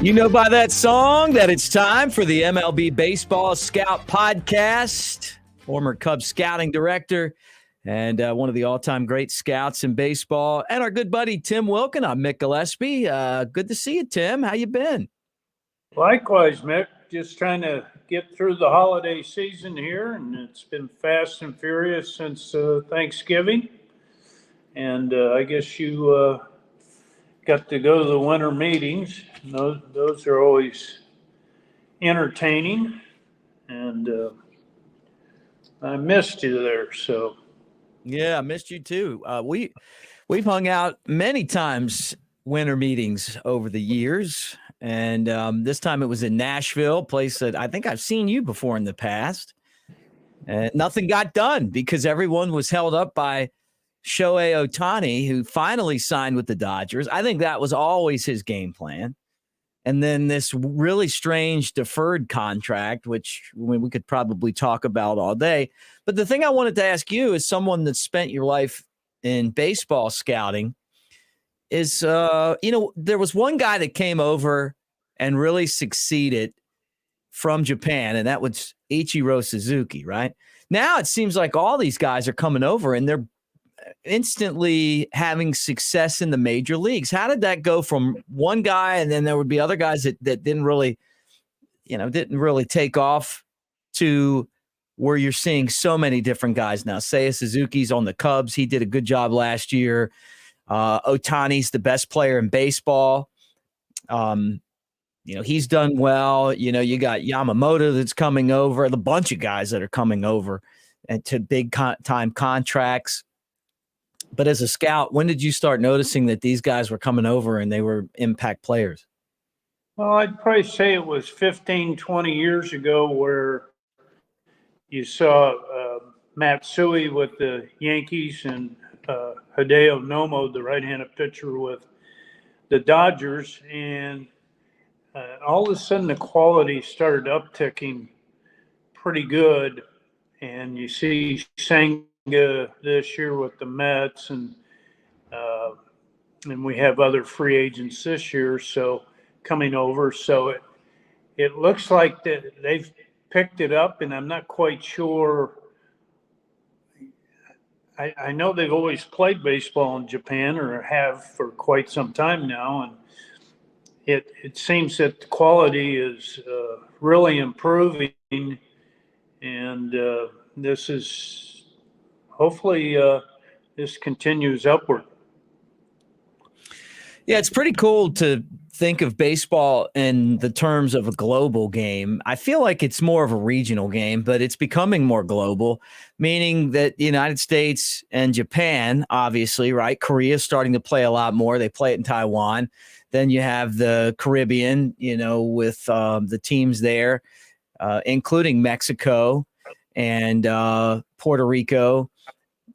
You know by that song that it's time for the MLB Baseball Scout Podcast. Former Cubs scouting director and one of the all-time great scouts in baseball. And our good buddy, Tim Wilken. I'm Mick Gillispie. Good to see you, Tim. How you been? Likewise, Mick. Just trying to get through the holiday season here, and it's been fast and furious since Thanksgiving. And I guess you got to go to the winter meetings. Those are always entertaining, and I missed you there. So, yeah, I missed you too. We've hung out many times winter meetings over the years, and this time it was in Nashville, a place that I think I've seen you before in the past. And nothing got done because everyone was held up by Shohei Ohtani, who finally signed with the Dodgers. I think that was always his game plan. And then this really strange deferred contract, which we could probably talk about all day. But the thing I wanted to ask you, as someone that spent your life in baseball scouting, is, there was one guy that came over and really succeeded from Japan, and that was Ichiro Suzuki, right? Now it seems like all these guys are coming over and they're instantly having success in the major leagues. How did that go from one guy, and then there would be other guys that didn't really take off, to where you're seeing so many different guys now? Seiya Suzuki's on the Cubs. He did a good job last year. Otani's the best player in baseball. He's done well. You got Yamamoto that's coming over, a bunch of guys that are coming over and to big time contracts. But as a scout, when did you start noticing that these guys were coming over and they were impact players? Well, I'd probably say it was 15, 20 years ago where you saw Matsui with the Yankees and Hideo Nomo, the right-handed pitcher with the Dodgers. And all of a sudden the quality started upticking pretty good. And you see this year with the Mets, and we have other free agents this year, so coming over. So it looks like that they've picked it up, and I'm not quite sure. I know they've always played baseball in Japan, or have for quite some time now, and it seems that the quality is really improving, and this is hopefully this continues upward. Yeah, it's pretty cool to think of baseball in the terms of a global game. I feel like it's more of a regional game, but it's becoming more global, meaning that the United States and Japan, obviously, right? Korea's starting to play a lot more. They play it in Taiwan. Then you have the Caribbean, with the teams there, including Mexico and Puerto Rico,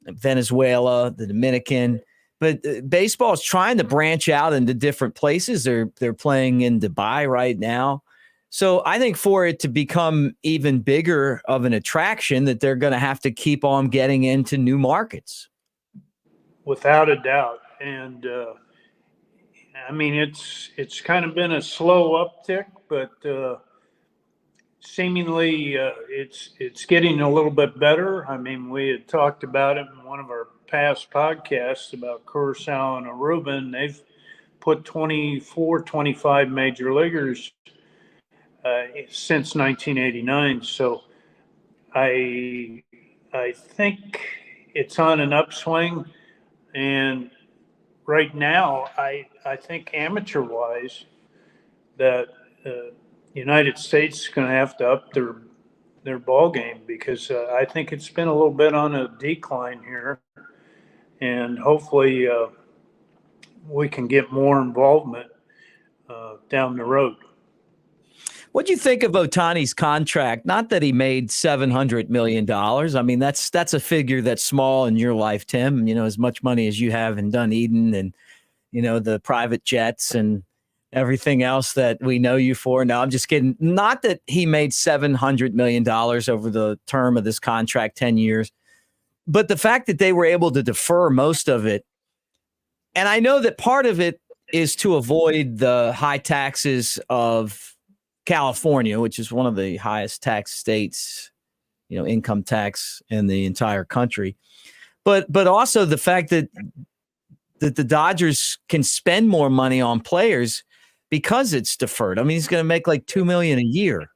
Venezuela, the Dominican. But baseball is trying to branch out into different places. They're playing in Dubai right now. So I think for it to become even bigger of an attraction, that they're going to have to keep on getting into new markets. Without a doubt. And it's kind of been a slow uptick, but seemingly it's getting a little bit better. We had talked about it in one of our past podcasts about Curacao and Aruba, and they've put 24, 25 major leaguers since 1989. So I think it's on an upswing, and right now I think amateur-wise that United States is going to have to up their ball game, because I think it's been a little bit on a decline here, and hopefully we can get more involvement down the road. What do you think of Otani's contract? Not that he made $700 million. That's a figure that's small in your life, Tim. As much money as you have in Dunedin, and the private jets and everything else that we know you for. No, I'm just kidding. Not that he made $700 million over the term of this contract, 10 years, but the fact that they were able to defer most of it. And I know that part of it is to avoid the high taxes of California, which is one of the highest tax states, income tax in the entire country. But also the fact that the Dodgers can spend more money on players because it's deferred. I mean, he's going to make like $2 million a year.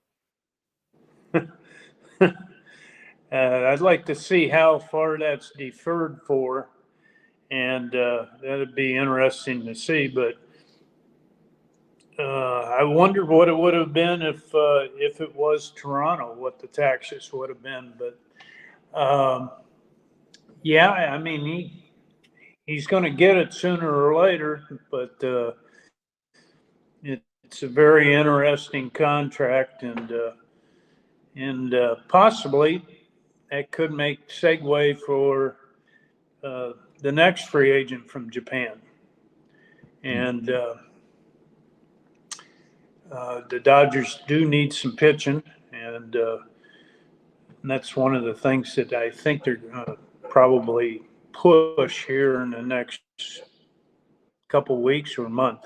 I'd like to see how far that's deferred for, and that'd be interesting to see. But I wonder what it would have been if it was Toronto, what the taxes would have been. But yeah, I mean he's going to get it sooner or later. But it's a very interesting contract, and possibly that could make segue for the next free agent from Japan. And the Dodgers do need some pitching, and that's one of the things that I think they're going to probably push here in the next couple weeks or month.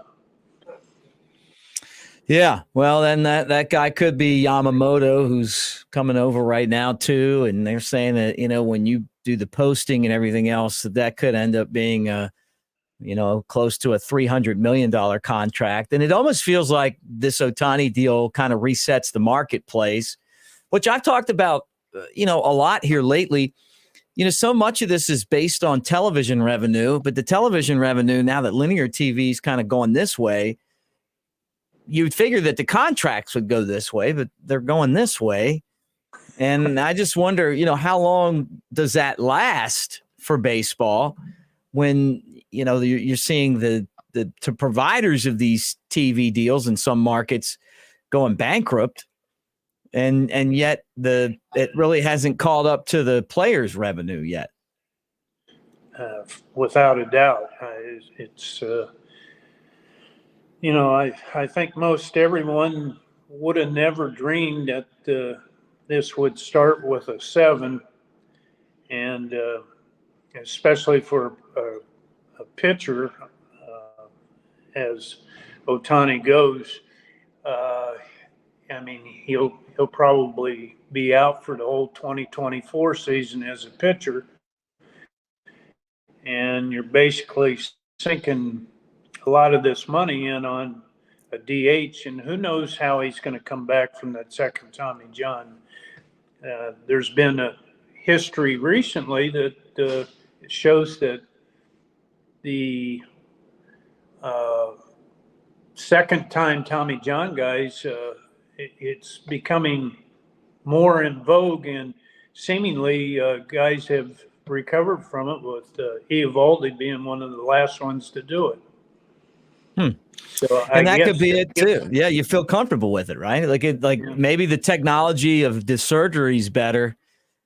Yeah, well, then that guy could be Yamamoto, who's coming over right now too, and they're saying that when you do the posting and everything else, that could end up being close to a $300 million contract, and it almost feels like this Ohtani deal kind of resets the marketplace, which I've talked about a lot here lately. So much of this is based on television revenue, but the television revenue, now that linear TV is kind of going this way, you'd figure that the contracts would go this way, but they're going this way. And I just wonder, how long does that last for baseball when, you're seeing the providers of these TV deals in some markets going bankrupt, and yet it really hasn't called up to the players' revenue yet. Without a doubt, it's I think most everyone would have never dreamed that this would start with a 7, and especially for a pitcher as Ohtani goes. I mean, he'll probably be out for the whole 2024 season as a pitcher, and you're basically sinking a lot of this money in on a DH, and who knows how he's going to come back from that second Tommy John. There's been a history recently that shows that the second-time Tommy John guys, it's becoming more in vogue, and seemingly guys have recovered from it, with Eovaldi being one of the last ones to do it. So and that could be it too. Yeah, you feel comfortable with it, right? Maybe the technology of the surgery is better,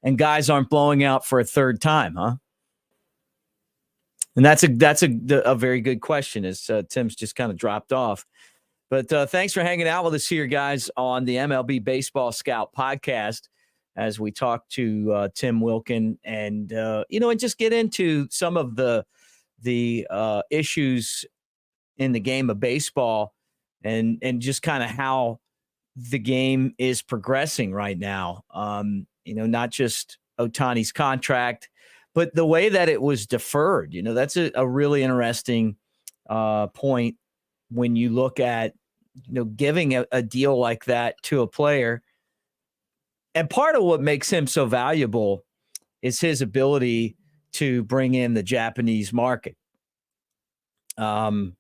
and guys aren't blowing out for a third time, huh? And that's a very good question, as Tim's just kind of dropped off. But thanks for hanging out with us here, guys, on the MLB Baseball Scout podcast, as we talk to Tim Wilken, and and just get into some of the issues in the game of baseball, and just kind of how the game is progressing right now. Not just Ohtani's contract, but the way that it was deferred. That's a really interesting point when you look at, giving a deal like that to a player. And part of what makes him so valuable is his ability to bring in the Japanese market. And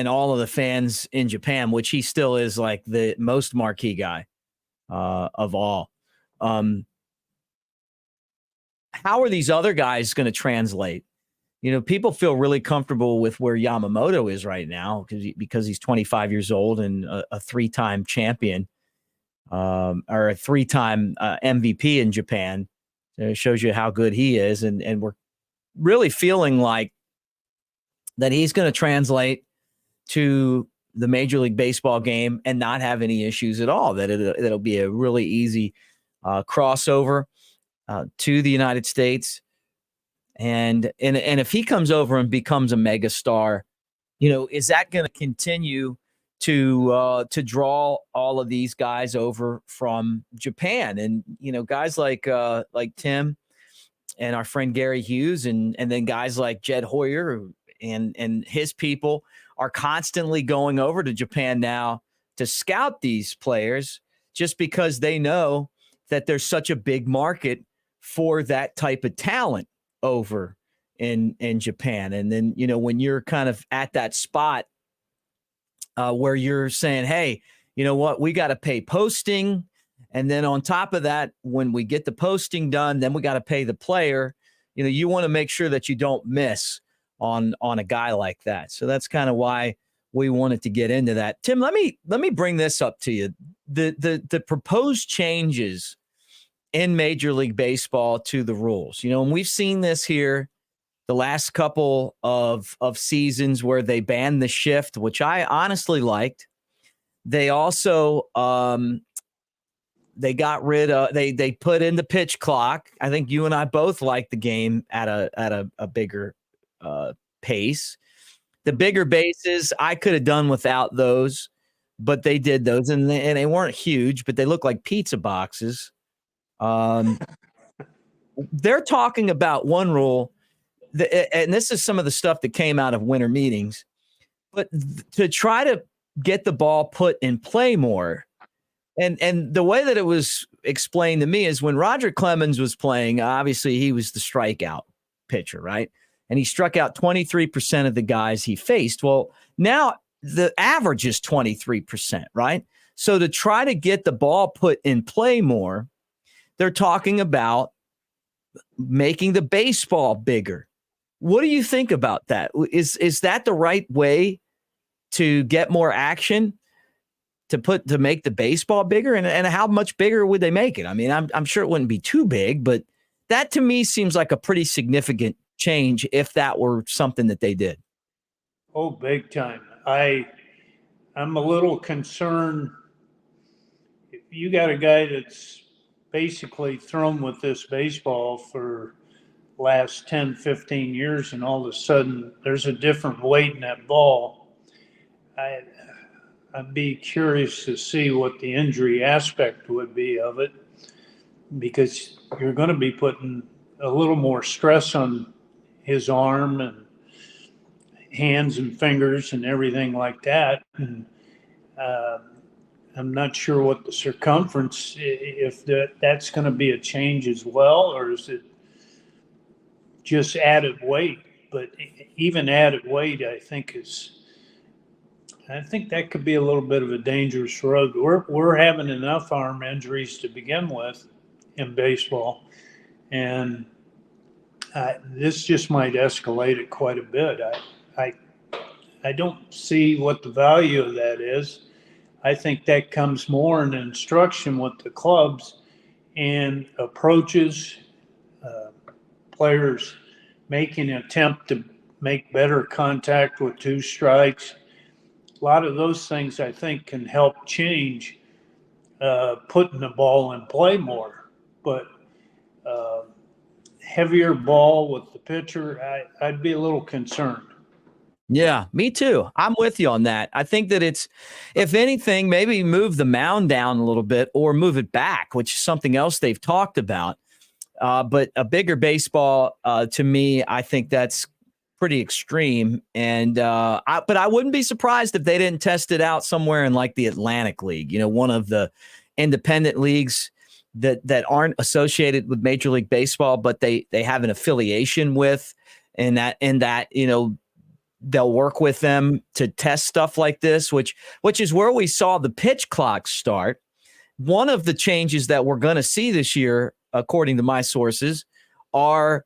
all of the fans in Japan, which he still is like the most marquee guy of all. How are these other guys going to translate? People feel really comfortable with where Yamamoto is right now because he's 25 years old and a three-time champion, or a three-time MVP in Japan. It shows you how good he is, and we're really feeling like that he's going to translate to the Major League Baseball game and not have any issues at all, that it'll be a really easy crossover to the United States. And if he comes over and becomes a mega star, Is that going to continue to draw all of these guys over from Japan? And guys like Tim and our friend Gary Hughes, and then guys like Jed Hoyer and his people are constantly going over to Japan now to scout these players, just because they know that there's such a big market for that type of talent over in Japan. And then, when you're kind of at that spot where you're saying, hey, you know what, we got to pay posting. And then on top of that, when we get the posting done, then we got to pay the player. You want to make sure that you don't miss on a guy like that. So that's kind of why we wanted to get into that. Tim, let me bring this up to you. The proposed changes in Major League Baseball to the rules, and we've seen this here the last couple of seasons where they banned the shift, which I honestly liked. They also they got rid of they put in the pitch clock. I think you and I both like the game at a bigger pace. The bigger bases, I could have done without those, but they did those, and they weren't huge, but they look like pizza boxes. They're talking about one rule, and this is some of the stuff that came out of winter meetings, but to try to get the ball put in play more. And the way that it was explained to me is when Roger Clemens was playing, obviously he was the strikeout pitcher, right? And he struck out 23% of the guys he faced. Well, now the average is 23%, right? So to try to get the ball put in play more, they're talking about making the baseball bigger. What do you think about that? Is that the right way to get more action, to make the baseball bigger? And how much bigger would they make it? I mean, I'm sure it wouldn't be too big, but that to me seems like a pretty significant change if that were something that they did. Oh, big time. I'm a little concerned. If you got a guy that's basically thrown with this baseball for last 10, 15 years, and all of a sudden there's a different weight in that ball, I'd be curious to see what the injury aspect would be of it, because you're going to be putting a little more stress on his arm and hands and fingers and everything like that. And I'm not sure what the circumference, if that's going to be a change as well, or is it just added weight? But even added weight, I think that could be a little bit of a dangerous road. We're having enough arm injuries to begin with in baseball, and this just might escalate it quite a bit. I don't see what the value of that is. I think that comes more in instruction with the clubs and approaches, players making an attempt to make better contact with two strikes. A lot of those things I think can help change putting the ball in play more. But heavier ball with the pitcher, I'd be a little concerned. Yeah, me too. I'm with you on that. I think that it's, if anything, maybe move the mound down a little bit or move it back, which is something else they've talked about. But a bigger baseball, to me, I think that's pretty extreme. And but I wouldn't be surprised if they didn't test it out somewhere in like the Atlantic League, one of the independent leagues that aren't associated with Major League Baseball, but they have an affiliation with, and that they'll work with them to test stuff like this, which is where we saw the pitch clock start. One of the changes that we're going to see this year, according to my sources, are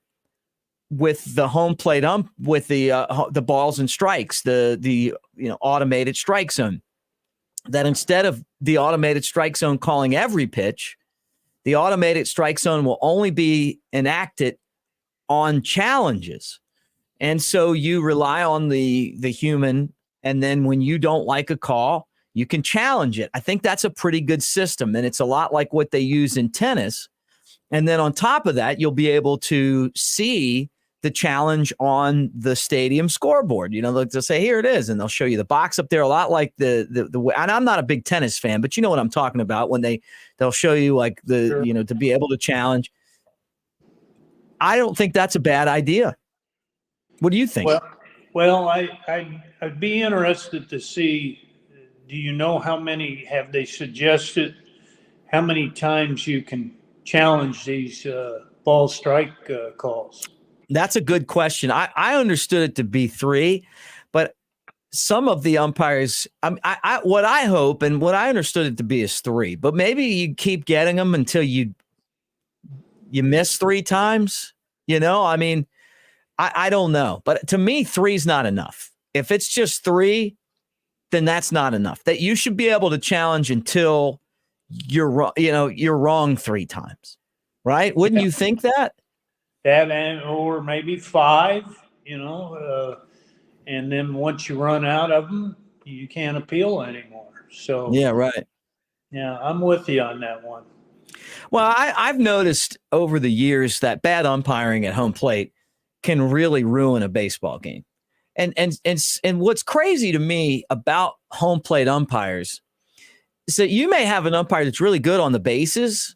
with the home plate with the balls and strikes, the automated strike zone. That instead of the automated strike zone calling every pitch, the automated strike zone will only be enacted on challenges. And so you rely on the human, and then when you don't like a call, you can challenge it. I think that's a pretty good system, and it's a lot like what they use in tennis. And then on top of that, you'll be able to see the challenge on the stadium scoreboard. They'll say, here it is. And they'll show you the box up there, a lot like the and I'm not a big tennis fan, but you know what I'm talking about when they'll show you like Sure. to be able to challenge. I don't think that's a bad idea. What do you think? Well, I'd be interested to see, do you know how many have they suggested, how many times you can challenge these ball strike calls? That's a good question. I understood it to be 3, but some of the umpires, what I hope and what I understood it to be is 3. But maybe you keep getting them until you miss 3 times. I don't know. But to me, 3 is not enough. If it's just 3, then that's not enough. That you should be able to challenge until you're wrong. You're wrong 3 times, right? Wouldn't you think that? Or maybe 5, and then once you run out of them, you can't appeal anymore. So yeah, right. Yeah, I'm with you on that one. Well, I've noticed over the years that bad umpiring at home plate can really ruin a baseball game. And what's crazy to me about home plate umpires is that you may have an umpire that's really good on the bases,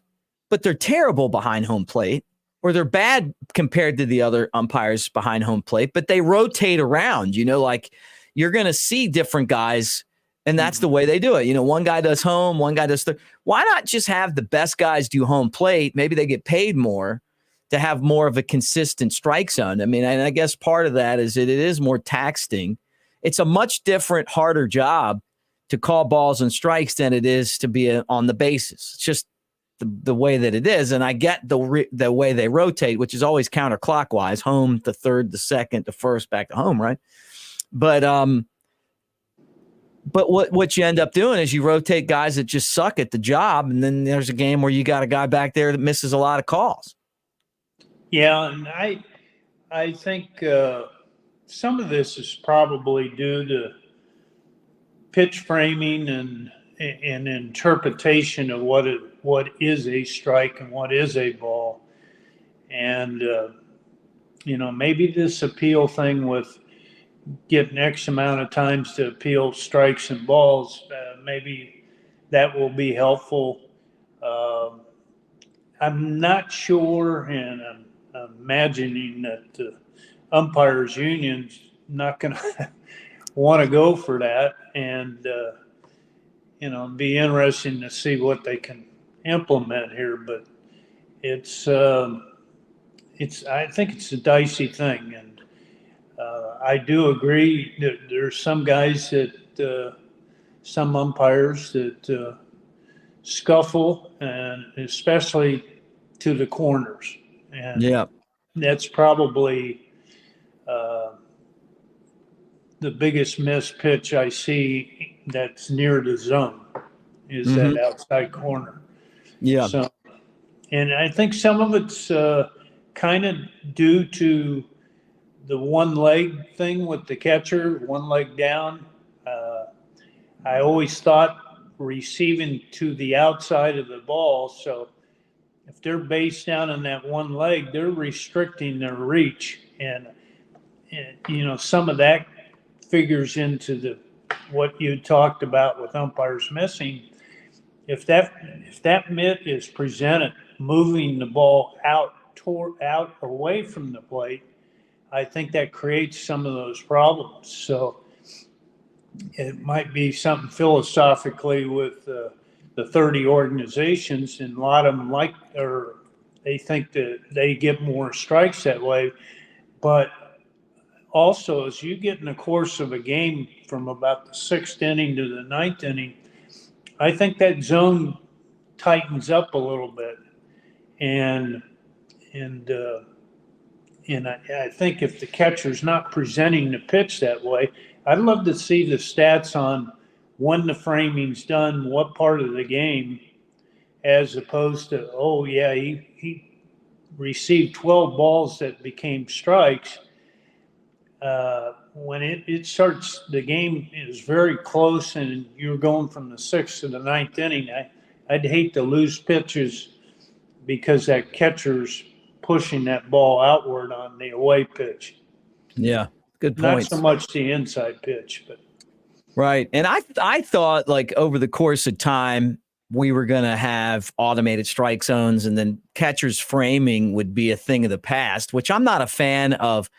but they're terrible behind home plate. Or they're bad compared to the other umpires behind home plate, but they rotate around, like you're going to see different guys, and that's the way they do it. One guy does home, one guy does third. Why not just have the best guys do home plate? Maybe they get paid more to have more of a consistent strike zone. And I guess part of that is it is more taxing. It's a much different, harder job to call balls and strikes than it is to be on the bases. It's just the way that it is. And I get the way they rotate, which is always counterclockwise, home to third, to second, to first, back to home. Right. But what you end up doing is you rotate guys that just suck at the job. And then there's a game where you got a guy back there that misses a lot of calls. Yeah. And I think some of this is probably due to pitch framing and interpretation of what is a strike and what is a ball. And, maybe this appeal thing with getting X amount of times to appeal strikes and balls, maybe that will be helpful. I'm not sure, and I'm imagining that the umpires union's not going to want to go for that. And, be interesting to see what they can implement here. But I think it's a dicey thing. And I do agree that there's some guys some umpires that scuffle, and especially to the corners. And yeah, that's probably the biggest missed pitch I see that's near the zone is that outside corner. Yeah. So, and I think some of it's kind of due to the one leg thing with the catcher, one leg down. I always thought receiving to the outside of the ball. So if they're based down on that one leg, they're restricting their reach. And some of that figures into what you talked about with umpires missing. If that mitt is presented moving the ball out away from the plate, I think that creates some of those problems. So it might be something philosophically with the 30 organizations, and a lot of them they think that they get more strikes that way. But also, as you get in the course of a game from about the 6th inning to the 9th inning, I think that zone tightens up a little bit. And I think if the catcher's not presenting the pitch that way, I'd love to see the stats on when the framing's done, what part of the game, as opposed to, he received 12 balls that became strikes. When it starts, the game is very close, and you're going from the 6th to the 9th inning. I'd hate to lose pitches because that catcher's pushing that ball outward on the away pitch. Yeah, good Not points. so much the inside pitch, but Right. And I thought like over the course of time, we were going to have automated strike zones and then catchers framing would be a thing of the past, which I'm not a fan of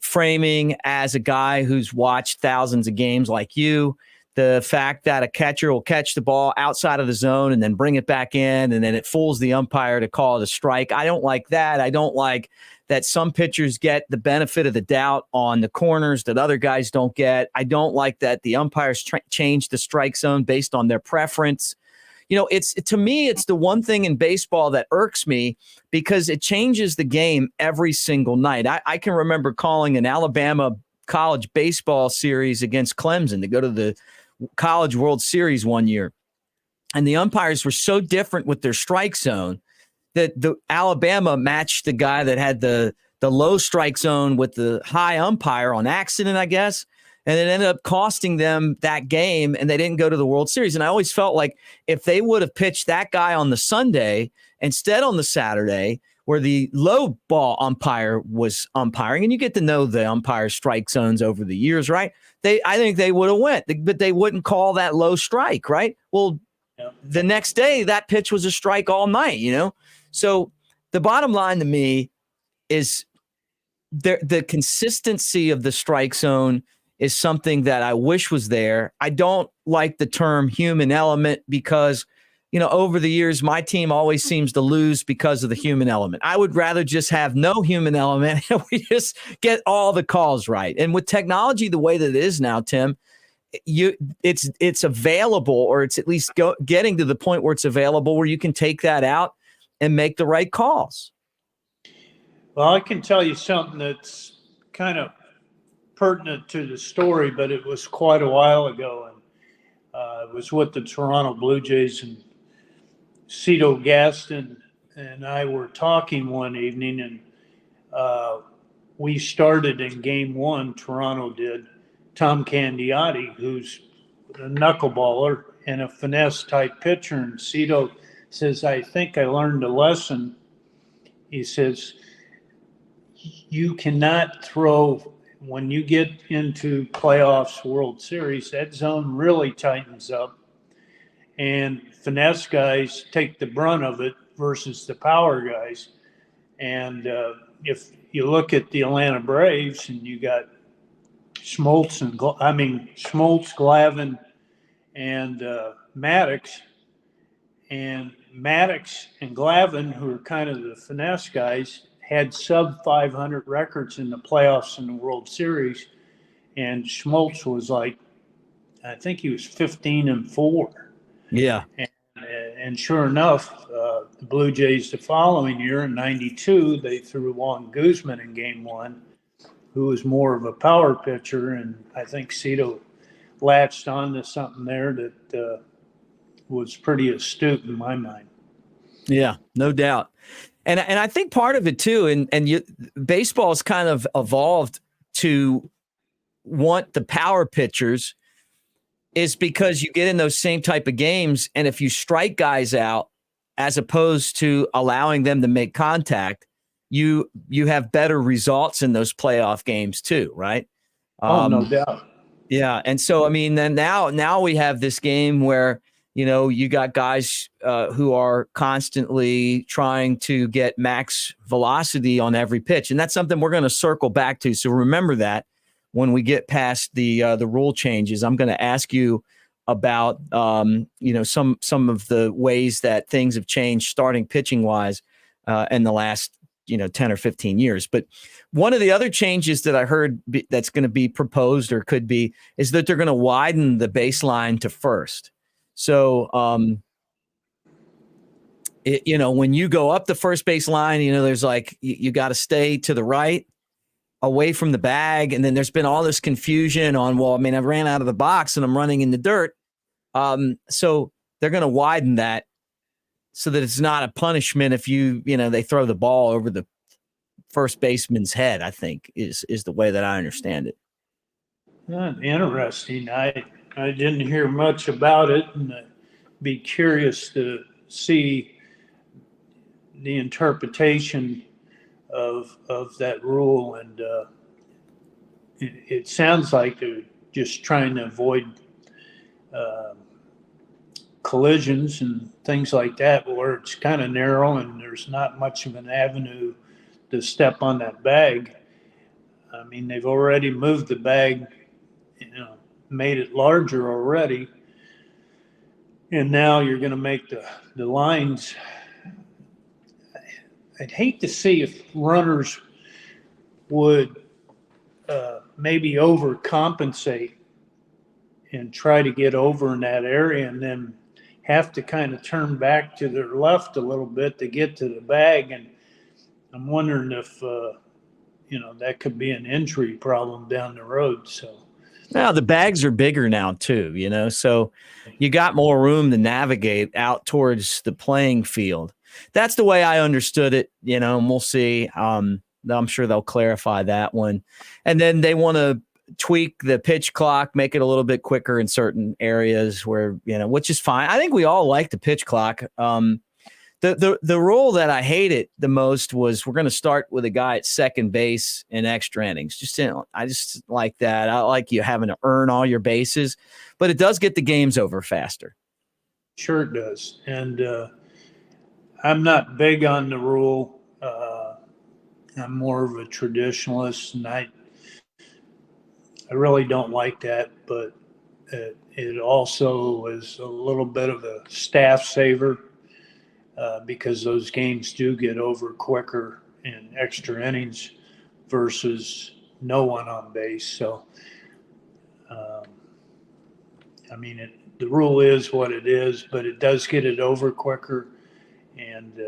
framing as a guy who's watched thousands of games like you. The fact that a catcher will catch the ball outside of the zone and then bring it back in, and then it fools the umpire to call it a strike. I don't like that. I don't like that some pitchers get the benefit of the doubt on the corners that other guys don't get. I don't like that the umpires change the strike zone based on their preference. You know, to me, it's the one thing in baseball that irks me because it changes the game every single night. I can remember calling an Alabama college baseball series against Clemson to go to the College World Series one year. And the umpires were so different with their strike zone that the Alabama matched the guy that had the low strike zone with the high umpire on accident, I guess. And it ended up costing them that game, and they didn't go to the World Series. And I always felt like if they would have pitched that guy on the Sunday instead on the Saturday, where the low ball umpire was umpiring, and you get to know the umpire strike zones over the years, right? I think they would have went, but they wouldn't call that low strike, right? Well, the next day, that pitch was a strike all night, you know? So the bottom line to me is the consistency of the strike zone is something that I wish was there. I don't like the term human element because, you know, over the years, my team always seems to lose because of the human element. I would rather just have no human element and we just get all the calls right. And with technology the way that it is now, Tim, it's available, or it's at least getting to the point where it's available where you can take that out and make the right calls. Well, I can tell you something that's kind of pertinent to the story, but it was quite a while ago, and it was with the Toronto Blue Jays, and Cito Gaston and I were talking one evening, and we started in game one, Toronto did, Tom Candiotti, who's a knuckleballer and a finesse type pitcher, and Cito says, I think I learned a lesson. He says, you cannot throw, when you get into playoffs, World Series, that zone really tightens up. And finesse guys take the brunt of it versus the power guys. And if you look at the Atlanta Braves and you got Schmaltz, Glavine, and Maddox. And Maddox and Glavine, who are kind of the finesse guys, had sub 500 records in the playoffs in the World Series. And Schmaltz was like, I think he was 15-4. Yeah. And sure enough, the Blue Jays the following year in '92, they threw Juan Guzman in game one, who was more of a power pitcher. And I think Cito latched on to something there that was pretty astute in my mind. Yeah, no doubt. And I think part of it too, and baseball's kind of evolved to want the power pitchers is because you get in those same type of games, and if you strike guys out as opposed to allowing them to make contact, you have better results in those playoff games too, right? No doubt. Yeah, and so I mean, then now we have this game where you got guys who are constantly trying to get max velocity on every pitch, and that's something we're going to circle back to. So remember that when we get past the rule changes, I'm going to ask you about some of the ways that things have changed starting pitching wise in the last 10 or 15 years. But one of the other changes that I heard that's going to be proposed or could be is that they're going to widen the baseline to first. So, when you go up the first base line, there's like, you got to stay to the right away from the bag. And then there's been all this confusion on, I ran out of the box and I'm running in the dirt. So they're going to widen that so that it's not a punishment if they throw the ball over the first baseman's head, I think is the way that I understand it. Interesting. I didn't hear much about it, and I'd be curious to see the interpretation of that rule, and it sounds like they're just trying to avoid collisions and things like that, where it's kind of narrow and there's not much of an avenue to step on that bag. I mean, they've already moved the bag, made it larger already, and now you're going to make the lines. I'd hate to see if runners would maybe overcompensate and try to get over in that area, and then have to kind of turn back to their left a little bit to get to the bag. And I'm wondering if that could be an injury problem down the road. So now the bags are bigger now too, so you got more room to navigate out towards the playing field. That's the way I understood it, and we'll see. I'm sure they'll clarify that one. And then they want to tweak the pitch clock, make it a little bit quicker in certain areas where, which is fine. I think we all like the pitch clock. The rule that I hated the most was we're going to start with a guy at second base in extra innings. I just like that. I like you having to earn all your bases, but it does get the games over faster. Sure it does. And I'm not big on the rule. I'm more of a traditionalist, and I really don't like that, but it also is a little bit of a staff saver because those games do get over quicker in extra innings versus no one on base. So, the rule is what it is, but it does get it over quicker. And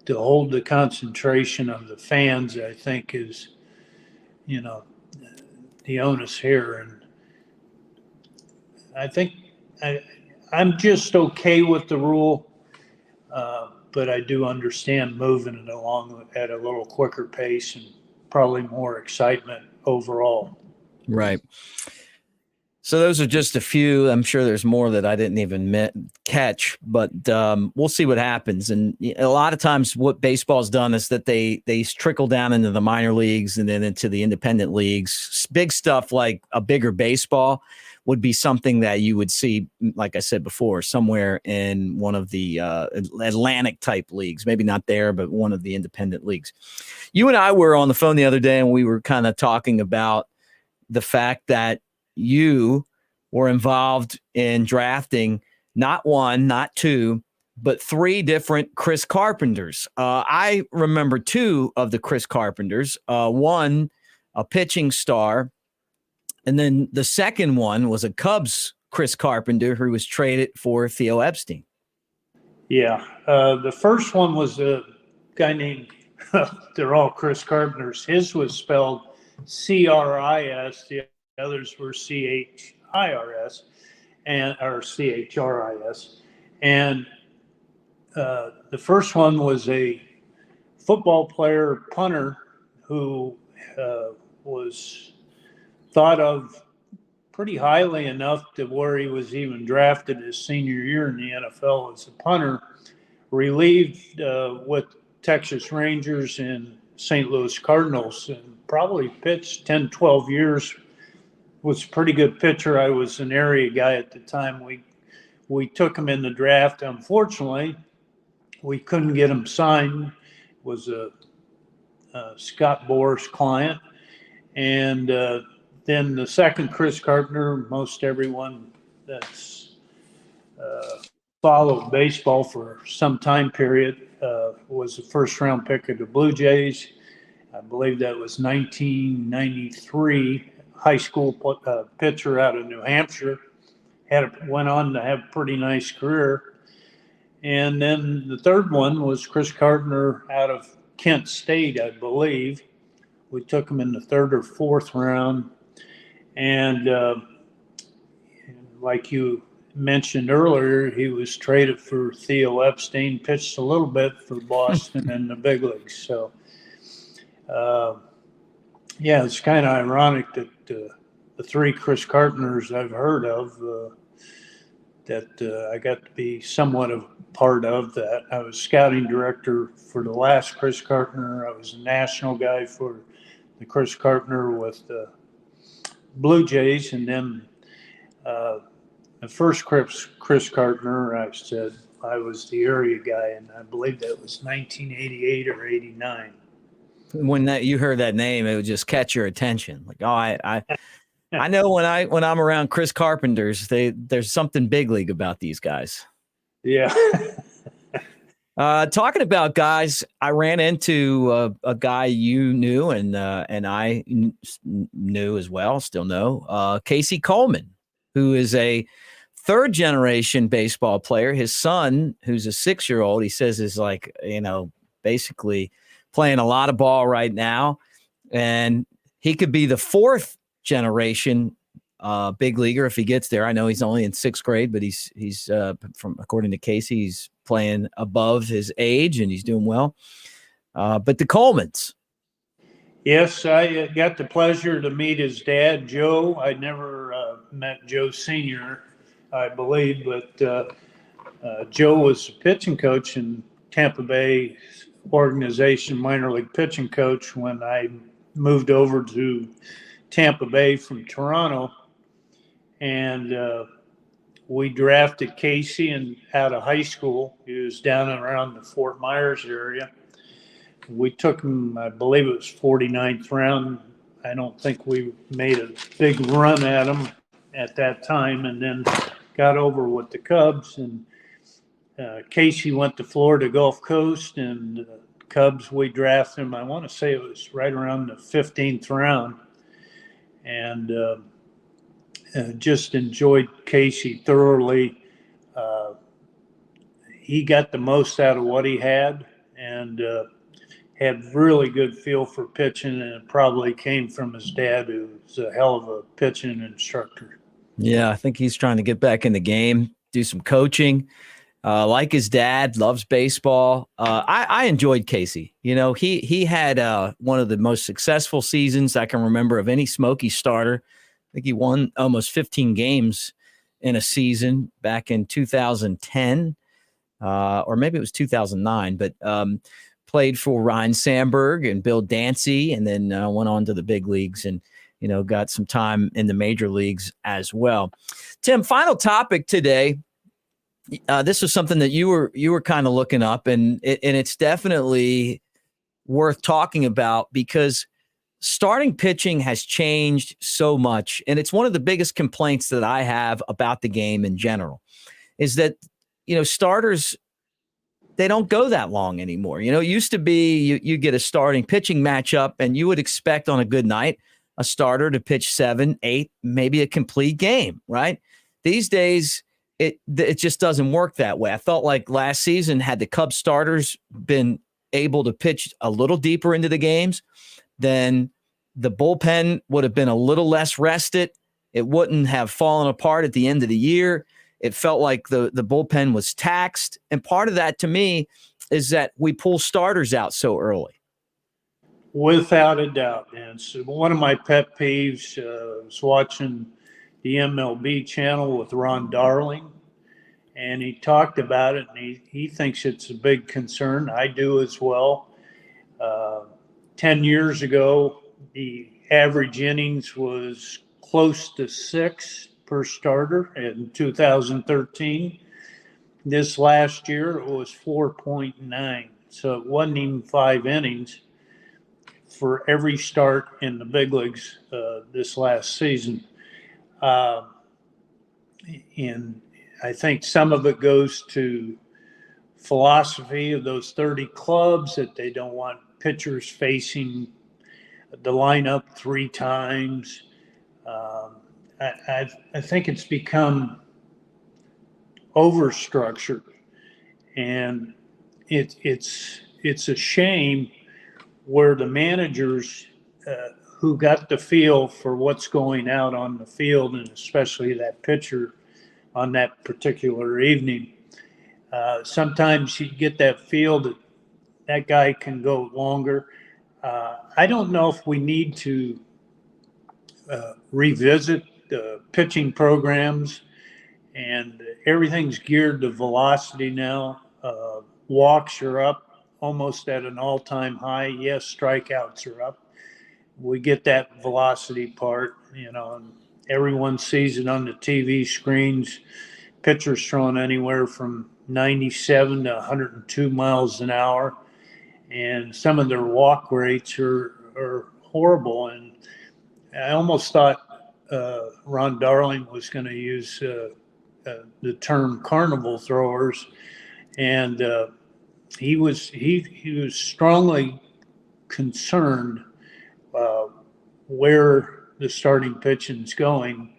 to hold the concentration of the fans, I think, is, the onus here. And I think I'm just okay with the rule, but I do understand moving it along at a little quicker pace and probably more excitement overall. Right. So those are just a few. I'm sure there's more that I didn't even catch, but we'll see what happens. And a lot of times what baseball's done is that they trickle down into the minor leagues and then into the independent leagues. Big stuff like a bigger baseball would be something that you would see, like I said before, somewhere in one of the Atlantic type leagues, maybe not there, but one of the independent leagues. You and I were on the phone the other day and we were kind of talking about the fact that you were involved in drafting not one, not two, but three different Chris Carpenters. I remember two of the Chris Carpenters. One, a pitching star, and then the second one was a Cubs Chris Carpenter who was traded for Theo Epstein. Yeah. The first one was a guy named, they're all Chris Carpenters. His was spelled C-R-I-S. The others were C-H-I-R-S or C-H-R-I-S. And the first one was a football player, punter, who was thought of pretty highly enough to where he was even drafted his senior year in the NFL as a punter, relieved with Texas Rangers and St. Louis Cardinals, and probably pitched 10, 12 years. Was a pretty good pitcher. I was an area guy at the time. We took him in the draft. Unfortunately, we couldn't get him signed. It was a Scott Boras client. And then the second Chris Carpenter, most everyone that's followed baseball for some time period was the first round pick of the Blue Jays. I believe that was 1993. High school pitcher out of New Hampshire, went on to have a pretty nice career. And then the third one was Chris Carpenter out of Kent State, I believe. We took him in the third or fourth round. And like you mentioned earlier, he was traded for Theo Epstein, pitched a little bit for Boston in the big leagues. So, yeah, it's kind of ironic that the three Chris Carpenters I've heard of, that I got to be somewhat of part of that. I was scouting director for the last Chris Carpenter. I was a national guy for the Chris Carpenter with the Blue Jays, and then the first Chris Carpenter, I said I was the area guy, and I believe that was 1988 or 89. When you heard that name, it would just catch your attention. Like, oh, I know when I'm around Chris Carpenters, there's something big league about these guys. Yeah. Talking about guys, I ran into a guy you knew and I knew as well, still know, Casey Coleman, who is a third generation baseball player. His son, who's a 6-year-old, he says is like, basically playing a lot of ball right now. And he could be the fourth generation big leaguer if he gets there. I know he's only in 6th grade, but he's according to Casey, he's playing above his age and he's doing well. But the Colemans. Yes, I got the pleasure to meet his dad, Joe. I never met Joe Sr., I believe, but Joe was a pitching coach in Tampa Bay organization, minor league pitching coach, when I moved over to Tampa Bay from Toronto. And we drafted Casey and out of high school. He was down and around the Fort Myers area. We took him, I believe it was 49th round. I don't think we made a big run at him at that time, and then got over with the Cubs. And Casey went to Florida Gulf Coast, and the Cubs, we drafted him, I want to say it was right around the 15th round. And just enjoyed Casey thoroughly. He got the most out of what he had, and had really good feel for pitching, and it probably came from his dad, who's a hell of a pitching instructor. Yeah, I think he's trying to get back in the game, do some coaching. Like his dad, loves baseball. I enjoyed Casey. He had one of the most successful seasons I can remember of any Smoky starter. I think he won almost 15 games in a season back in 2010, or maybe it was 2009, but played for Ryan Sandberg and Bill Dancy, and then went on to the big leagues and, got some time in the major leagues as well. Tim, final topic today. This was something that you were kind of looking up, and it's definitely worth talking about because starting pitching has changed so much. And it's one of the biggest complaints that I have about the game in general is that, starters, they don't go that long anymore. It used to be you get a starting pitching matchup and you would expect on a good night a starter to pitch 7, 8, maybe a complete game, right? These days, it just doesn't work that way. I felt like last season, had the Cubs starters been able to pitch a little deeper into the games, then the bullpen would have been a little less rested. It wouldn't have fallen apart at the end of the year. It felt like the bullpen was taxed. And part of that to me is that we pull starters out so early. Without a doubt. And so one of my pet peeves was watching the MiLB channel with Ron Darling, and he talked about it, and he thinks it's a big concern. I do as well. 10 years ago, the average innings was close to 6 per starter in 2013. This last year, it was 4.9. So it wasn't even 5 innings for every start in the big leagues this last season. And I think some of it goes to philosophy of those 30 clubs, that they don't want pitchers facing the lineup 3 times. I think it's become overstructured, and it's a shame where the managers who got the feel for what's going out on the field, and especially that pitcher on that particular evening, sometimes you get that feel that guy can go longer. I don't know if we need to revisit the pitching programs, and everything's geared to velocity now. Walks are up almost at an all-time high. Yes, strikeouts are up. We get that velocity part, and everyone sees it on the TV screens. Pitchers throwing anywhere from 97 to 102 miles an hour. And some of their walk rates are horrible. And I almost thought Ron Darling was going to use the term carnival throwers, and he was strongly concerned where the starting pitching is going.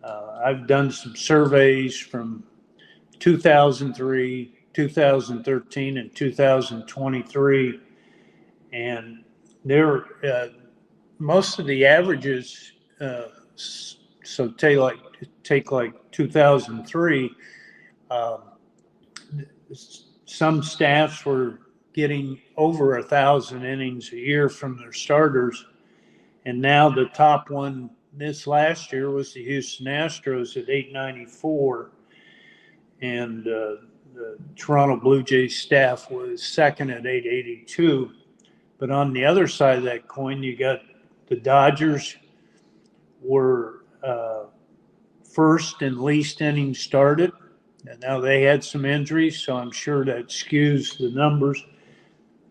I've done some surveys from 2003, 2013, and 2023, and there most of the averages. So take like 2003. Some staffs were getting over 1,000 innings a year from their starters, and now the top one this last year was the Houston Astros at 894, and the Toronto Blue Jays staff was second at 882. But on the other side of that coin, you got the Dodgers were first in least innings started, and now they had some injuries, so I'm sure that skews the numbers.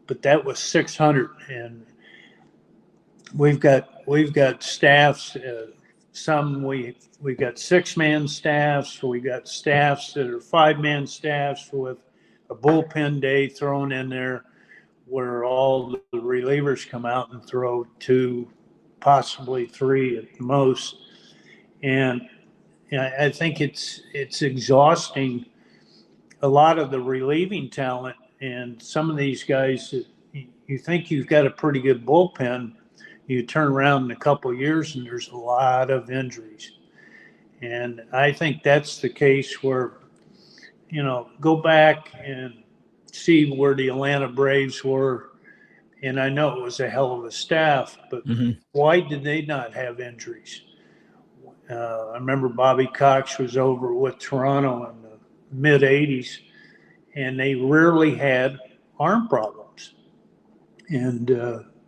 But that was 600, and we've got staffs. Some we got 6-man staffs. We got staffs that are 5-man staffs with a bullpen day thrown in there, where all the relievers come out and throw 2, possibly 3 at the most. And I think it's exhausting a lot of the relieving talent, and some of these guys that you think you've got a pretty good bullpen, you turn around in a couple of years and there's a lot of injuries. And I think that's the case where, go back and see where the Atlanta Braves were. And I know it was a hell of a staff, but why did they not have injuries? I remember Bobby Cox was over with Toronto in the mid-'80s, and they rarely had arm problems. And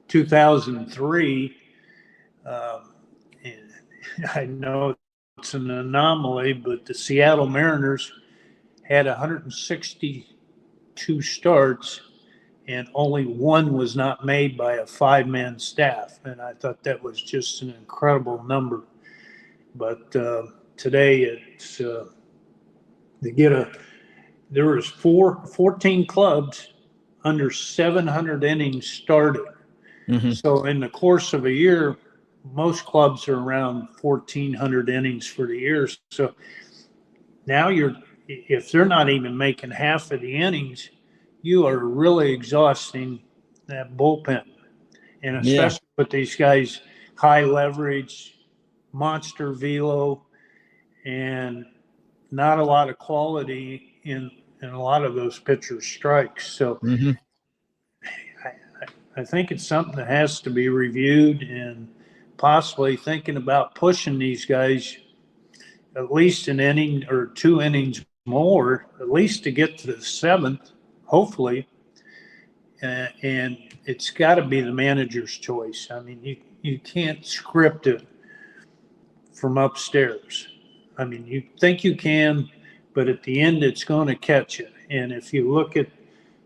2003, I know it's an anomaly, but the Seattle Mariners had 162 starts, and only one was not made by a 5-man staff. And I thought that was just an incredible number. But today it's there was 14 clubs under 700 innings started. So in the course of a year, most clubs are around 1,400 innings for the year. So now if they're not even making half of the innings, you are really exhausting that bullpen. And especially with these guys, high leverage, monster velo, and not a lot of quality in a lot of those pitchers' strikes. So I think it's something that has to be reviewed, and possibly thinking about pushing these guys at least an inning or 2 innings more, at least to get to the 7th, hopefully. And it's got to be the manager's choice. I mean, you can't script it from upstairs. I mean, you think you can, but at the end, it's going to catch you. And if you look at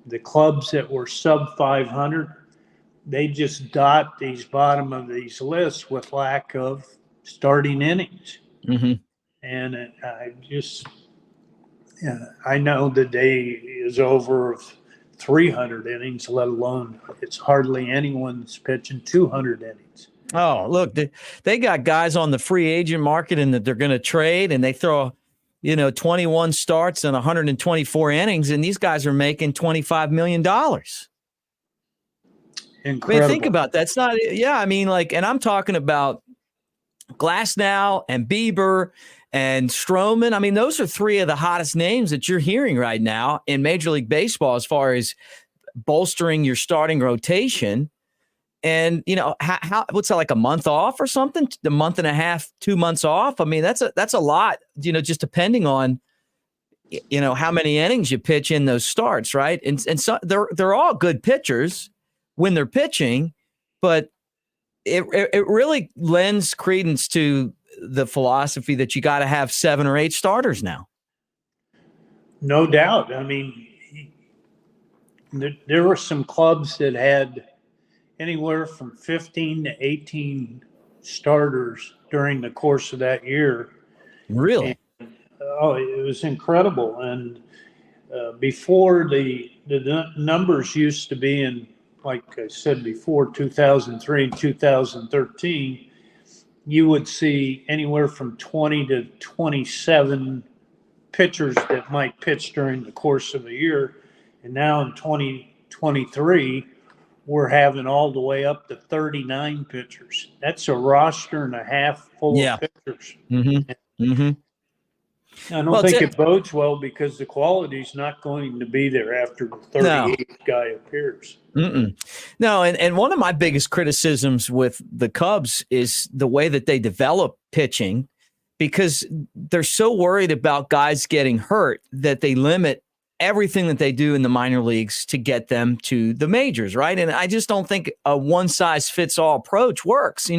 the clubs that were sub 500, they just dot these bottom of these lists with lack of starting innings. And I know the day is over of 300 innings, let alone it's hardly anyone's pitching 200 innings. Oh, look, they got guys on the free agent market and that they're going to trade, and they throw, 21 starts and 124 innings, and these guys are making $25 million. Incredible. I mean, think about that. It's not, and I'm talking about Glasnow and Bieber and Stroman. I mean, those are 3 of the hottest names that you're hearing right now in Major League Baseball as far as bolstering your starting rotation. And, how what's that, like a month off or something? A month and a half, 2 months off? I mean, that's a lot, just depending on, how many innings you pitch in those starts, right? And so they're all good pitchers when they're pitching, but it really lends credence to the philosophy that you got to have 7 or 8 starters now. No doubt. I mean, there were some clubs that had anywhere from 15 to 18 starters during the course of that year. Really? And, it was incredible. And before the numbers used to be in, like I said before, 2003 and 2013, you would see anywhere from 20 to 27 pitchers that might pitch during the course of a year. And now in 2023, we're having all the way up to 39 pitchers. That's a roster and a half full of pitchers. Mm-hmm. Mm-hmm. I don't think it bodes well because the quality's not going to be there after the 38th guy appears. No, and one of my biggest criticisms with the Cubs is the way that they develop pitching, because they're so worried about guys getting hurt that they limit everything that they do in the minor leagues to get them to the majors, right? And I just don't think a one-size-fits-all approach works.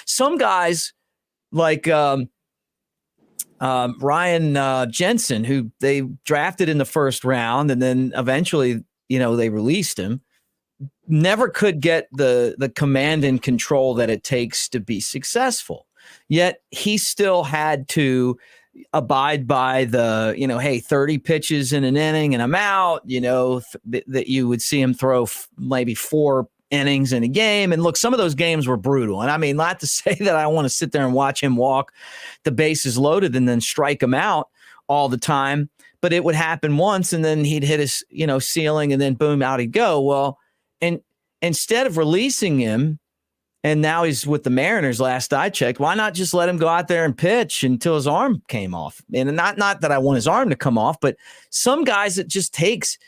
Some guys like Ryan Jensen, who they drafted in the first round and then eventually, they released him, never could get the command and control that it takes to be successful. Yet he still had to abide by the, hey, 30 pitches in an inning and I'm out, that you would see him throw maybe 4 innings in a game. And look, some of those games were brutal. And I mean, not to say that I want to sit there and watch him walk the bases loaded and then strike him out all the time, but it would happen once and then he'd hit his, ceiling and then boom, out he'd go. Well, and instead of releasing him, and now he's with the Mariners last I checked, why not just let him go out there and pitch until his arm came off? And not that I want his arm to come off, but some guys it just takes,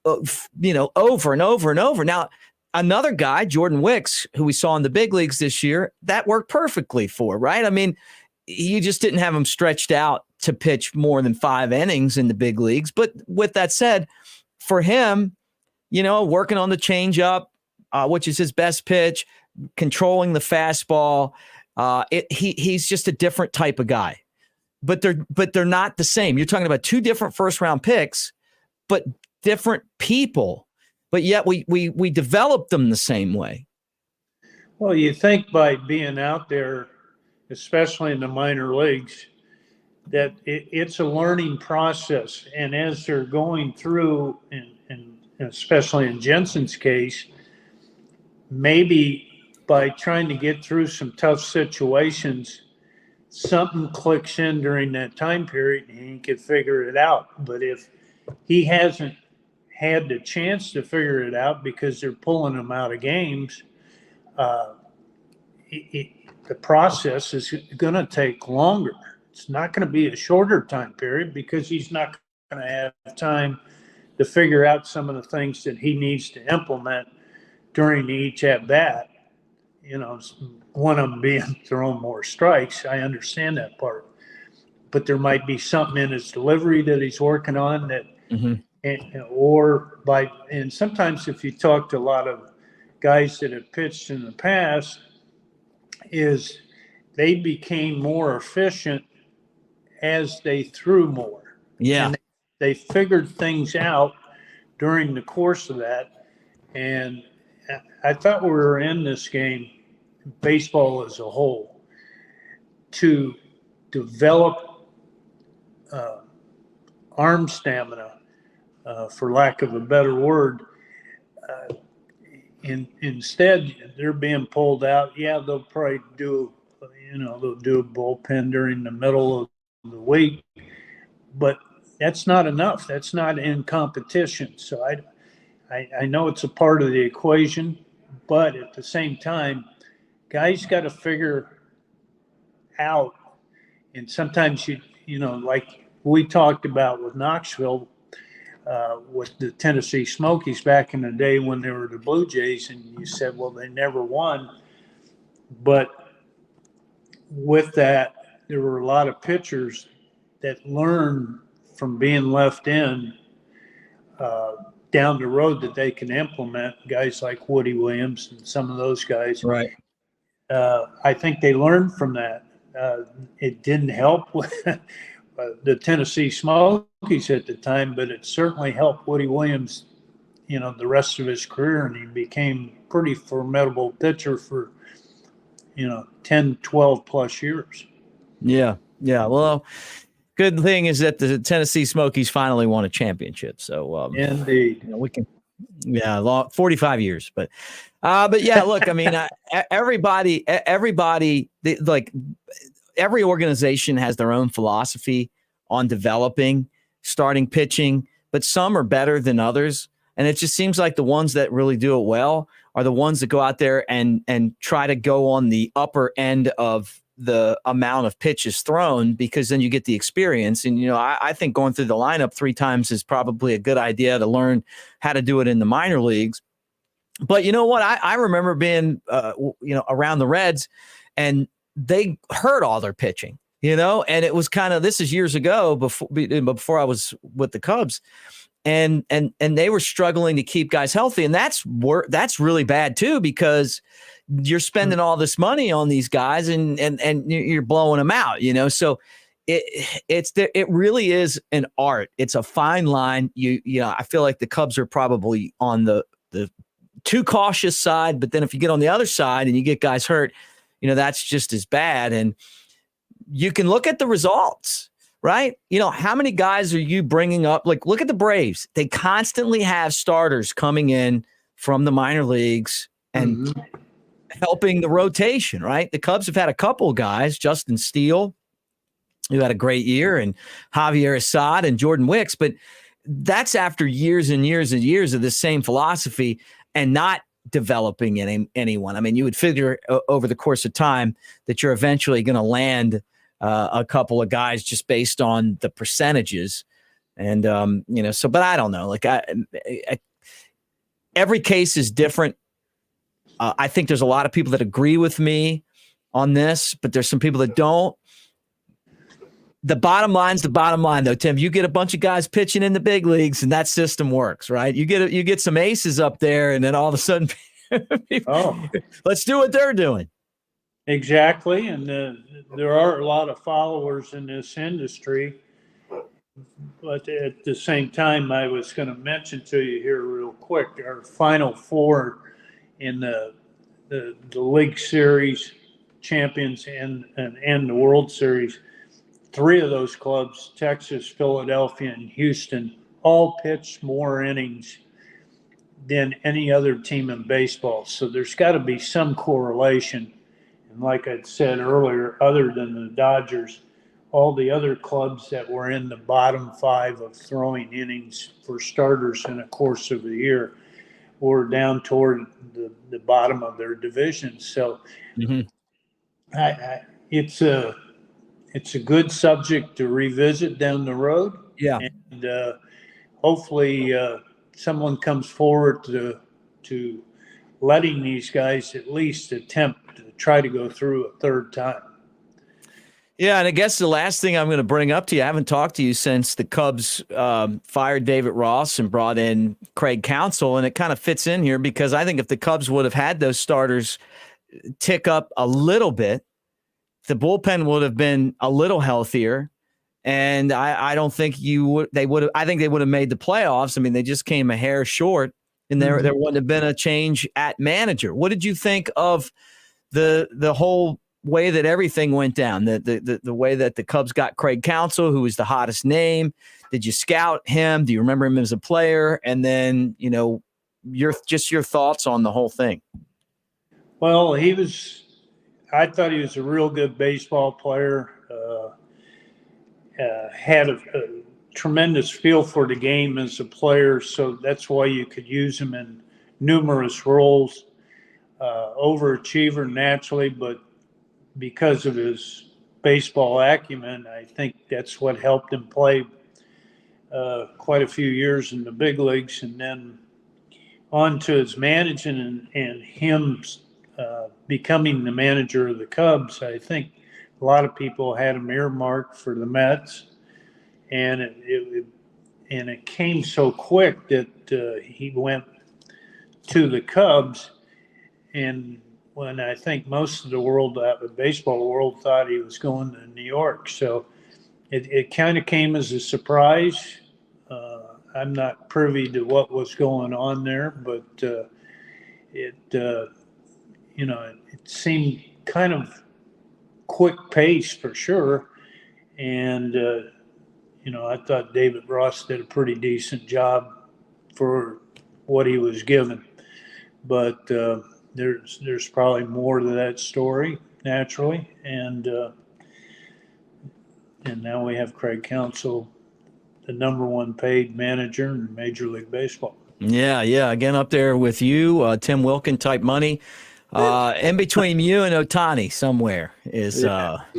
over and over and over. Now, another guy, Jordan Wicks, who we saw in the big leagues this year, that worked perfectly for, right? I mean, you just didn't have him stretched out to pitch more than 5 innings in the big leagues. But with that said, for him, working on the changeup, which is his best pitch, controlling the fastball, he's just a different type of guy. But they're not the same. You're talking about 2 different first-round picks, but different people. But yet we developed them the same way. Well, you think by being out there, especially in the minor leagues, that it's a learning process. And as they're going through, and especially in Jensen's case, maybe by trying to get through some tough situations, something clicks in during that time period and he can figure it out. But if he hasn't had the chance to figure it out because they're pulling him out of games, the process is going to take longer. It's not going to be a shorter time period because he's not going to have time to figure out some of the things that he needs to implement during each at bat. One of them being throwing more strikes. I understand that part, but there might be something in his delivery that he's working on that, and sometimes if you talk to a lot of guys that have pitched in the past, is they became more efficient as they threw more. Yeah. And they figured things out during the course of that. And I thought we were in this game, baseball as a whole, to develop arm stamina, for lack of a better word. Instead, they're being pulled out. Yeah, they'll probably do, they'll do a bullpen during the middle of the week, but that's not enough. That's not in competition. So I know it's a part of the equation, but at the same time, guys got to figure out. And sometimes like we talked about with Knoxville, with the Tennessee Smokies back in the day when they were the Blue Jays, and you said, well, they never won. But with that, there were a lot of pitchers that learned from being left in down the road that they can implement, guys like Woody Williams and some of those guys. Right. I think they learned from that. It didn't help with the Tennessee Smokies at the time, but it certainly helped Woody Williams, the rest of his career, and he became a pretty formidable pitcher for, 10, 12 plus years. Yeah. Yeah. Well, good thing is that the Tennessee Smokies finally won a championship. So, Indeed. we can, 45 years, but yeah, look, I mean, everybody, every organization has their own philosophy on developing starting pitching, but some are better than others. And it just seems like the ones that really do it well are the ones that go out there and try to go on the upper end of the amount of pitches thrown, because then you get the experience. And, I think going through the lineup 3 times is probably a good idea to learn how to do it in the minor leagues. But you know what? I remember being, around the Reds, and they hurt all their pitching, and it was kind of, this is years ago before I was with the Cubs. And they were struggling to keep guys healthy. And that's really bad too, because you're spending all this money on these guys and you're blowing them out, so it really is an art. It's a fine line. I feel like the Cubs are probably on the too cautious side, but then if you get on the other side and you get guys hurt, that's just as bad. And you can look at the results. Right? How many guys are you bringing up? Like, look at the Braves. They constantly have starters coming in from the minor leagues and helping the rotation, right? The Cubs have had a couple of guys, Justin Steele, who had a great year, and Javier Assad and Jordan Wicks, but that's after years and years and years of this same philosophy and not developing anyone. I mean, you would figure over the course of time that you're eventually going to land a couple of guys just based on the percentages. And, but I don't know, like every case is different. I think there's a lot of people that agree with me on this, but there's some people that don't. The bottom line's the bottom line though, Tim. You get a bunch of guys pitching in the big leagues and that system works, right? You get some aces up there and then all of a sudden, let's do what they're doing. Exactly, and there are a lot of followers in this industry. But at the same time, I was going to mention to you here real quick, our Final Four in the League Series champions and the World Series, 3 of those clubs, Texas, Philadelphia, and Houston, all pitched more innings than any other team in baseball. So there's got to be some correlation. And like I said earlier, other than the Dodgers, all the other clubs that were in the bottom 5 of throwing innings for starters in a course of a year were down toward the bottom of their division. So it's a good subject to revisit down the road. Yeah. And hopefully someone comes forward to letting these guys at least attempt to try to go through a 3rd time. Yeah, and I guess the last thing I'm going to bring up to you, I haven't talked to you since the Cubs fired David Ross and brought in Craig Counsell, and it kind of fits in here because I think if the Cubs would have had those starters tick up a little bit, the bullpen would have been a little healthier, and I don't think they would have made the playoffs. I mean, they just came a hair short, and there wouldn't have been a change at manager. What did you think of the whole way that everything went down, the way that the Cubs got Craig Counsell, who was the hottest name? Did you scout him? Do you remember him as a player? And then, your thoughts on the whole thing. Well, I thought he was a real good baseball player, had a tremendous feel for the game as a player. So that's why you could use him in numerous roles. Overachiever naturally, but because of his baseball acumen, I think that's what helped him play quite a few years in the big leagues. And then on to his managing and him becoming the manager of the Cubs. I think a lot of people had him earmarked for the Mets. and it came so quick that he went to the Cubs, and when I think most of the world, the baseball world, thought he was going to New York, so it kind of came as a surprise. I'm not privy to what was going on there, but it seemed kind of quick pace for sure, and I thought David Ross did a pretty decent job for what he was given, but there's probably more to that story naturally, and now we have Craig Counsell, the number one paid manager in Major League Baseball. Yeah. Again, up there with you, Tim Wilken type money. In between you and Otani somewhere is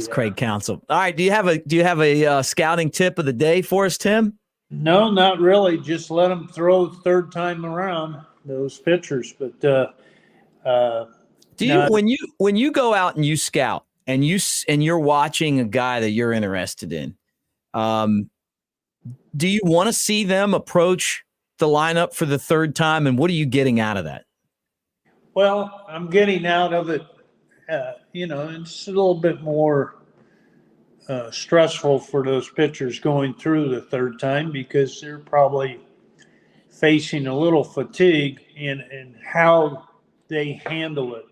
Craig Counsell. All right. Do you have a scouting tip of the day for us, Tim? No, not really. Just let them throw third time around, those pitchers. But when you go out and you scout and you're watching a guy that you're interested in, do you want to see them approach the lineup for the third time, and what are you getting out of that? Well, I'm getting out of it, it's a little bit more stressful for those pitchers going through the third time because they're probably facing a little fatigue in how they handle it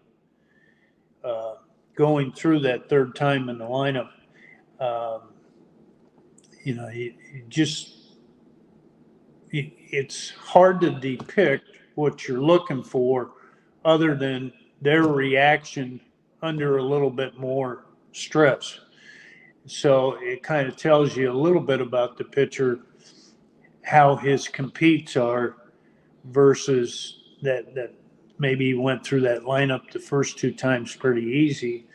going through that third time in the lineup. It's hard to depict what you're looking for other than their reaction under a little bit more stress. So it kind of tells you a little bit about the pitcher, how his competes are versus that maybe he went through that lineup the first two times pretty easy.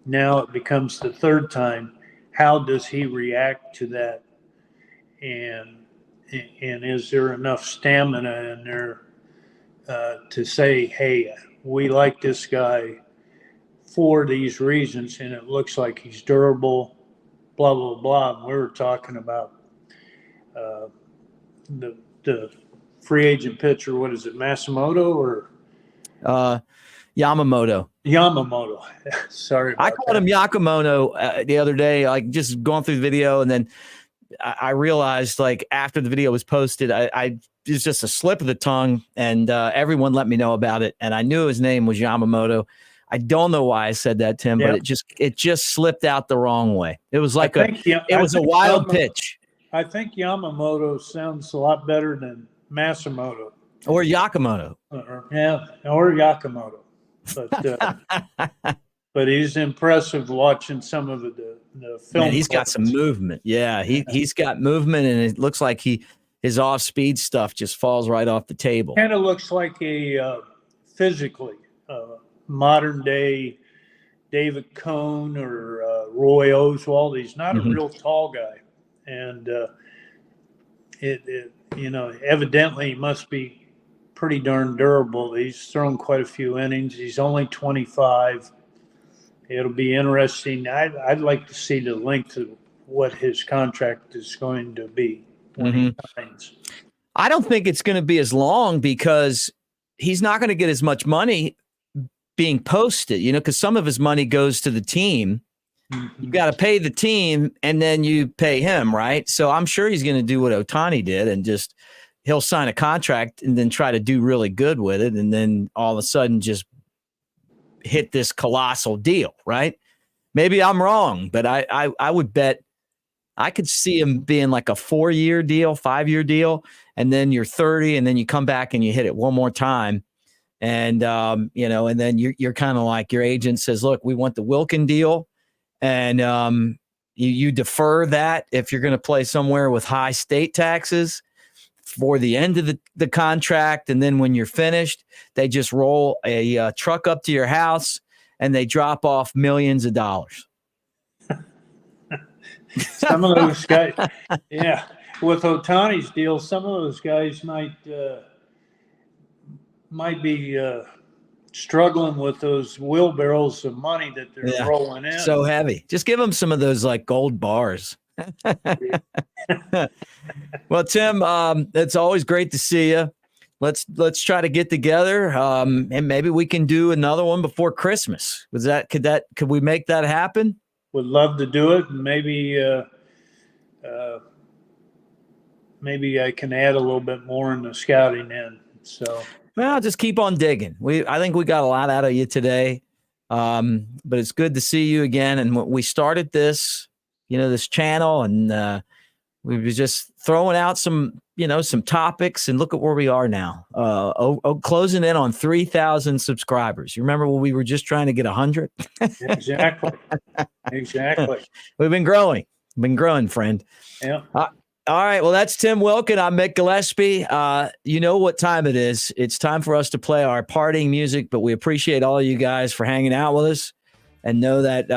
Now it becomes the third time. How does he react to that? And is there enough stamina in there to say, hey, we like this guy for these reasons, and it looks like he's durable, blah, blah, blah. And we were talking about the free agent pitcher, what is it, Masamoto or? Yamamoto. Sorry about I called him Yakamoto the other day, like just going through the video, and then I realized, like, after the video was posted, I it was just a slip of the tongue, and everyone let me know about it, and I knew his name was Yamamoto. I don't know why I said that, Tim, but it just slipped out the wrong way. It was like it was a wild pitch. I think Yamamoto sounds a lot better than Masamoto or Yakamoto. Or Yakamoto, but he's impressive watching some of the film. Man, he's got some movement. Yeah, he's got movement, and it looks like his off-speed stuff just falls right off the table. Kind of looks like a physically modern day David Cohn or Roy Oswald. He's not a real tall guy, and evidently he must be pretty darn durable. He's thrown quite a few innings. He's only 25. It'll be interesting. I'd like to see the length of what his contract is going to be when he signs. I don't think it's going to be as long because he's not going to get as much money being posted, because some of his money goes to the team. You got to pay the team and then you pay him, right? So I'm sure he's going to do what Otani did and just he'll sign a contract and then try to do really good with it. And then all of a sudden just hit this colossal deal, right? Maybe I'm wrong, but I would bet I could see him being like a 4-year deal, 5-year deal, and then you're 30 and then you come back and you hit it one more time. And, and then you're kind of like your agent says, look, we want the Wilken deal. And you defer that if you're going to play somewhere with high state taxes for the end of the contract. And then when you're finished, they just roll a truck up to your house and they drop off millions of dollars. Some of those guys, with Otani's deal, some of those guys might be struggling with those wheelbarrows of money that they're rolling in. So heavy. Just give them some of those like gold bars. Well, Tim, it's always great to see you. Let's try to get together, and maybe we can do another one before Christmas. Could we make that happen? Would love to do it, and maybe I can add a little bit more in the scouting end. So, well, just keep on digging. I think we got a lot out of you today, but it's good to see you again. And when we started this, this channel, and we were just throwing out some topics, and look at where we are now. Closing in on 3,000 subscribers. You remember when we were just trying to get 100? Exactly. We've been growing, friend. Yeah. All right. Well, that's Tim Wilken. I'm Mick Gillispie. You know what time it is. It's time for us to play our parting music, but we appreciate all of you guys for hanging out with us. And know that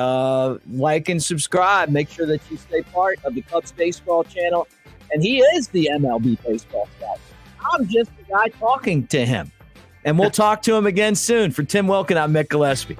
like and subscribe. Make sure that you stay part of the Cubs baseball channel. And he is the MLB baseball scout. I'm just the guy talking to him. And we'll talk to him again soon. For Tim Wilken, I'm Mick Gillispie.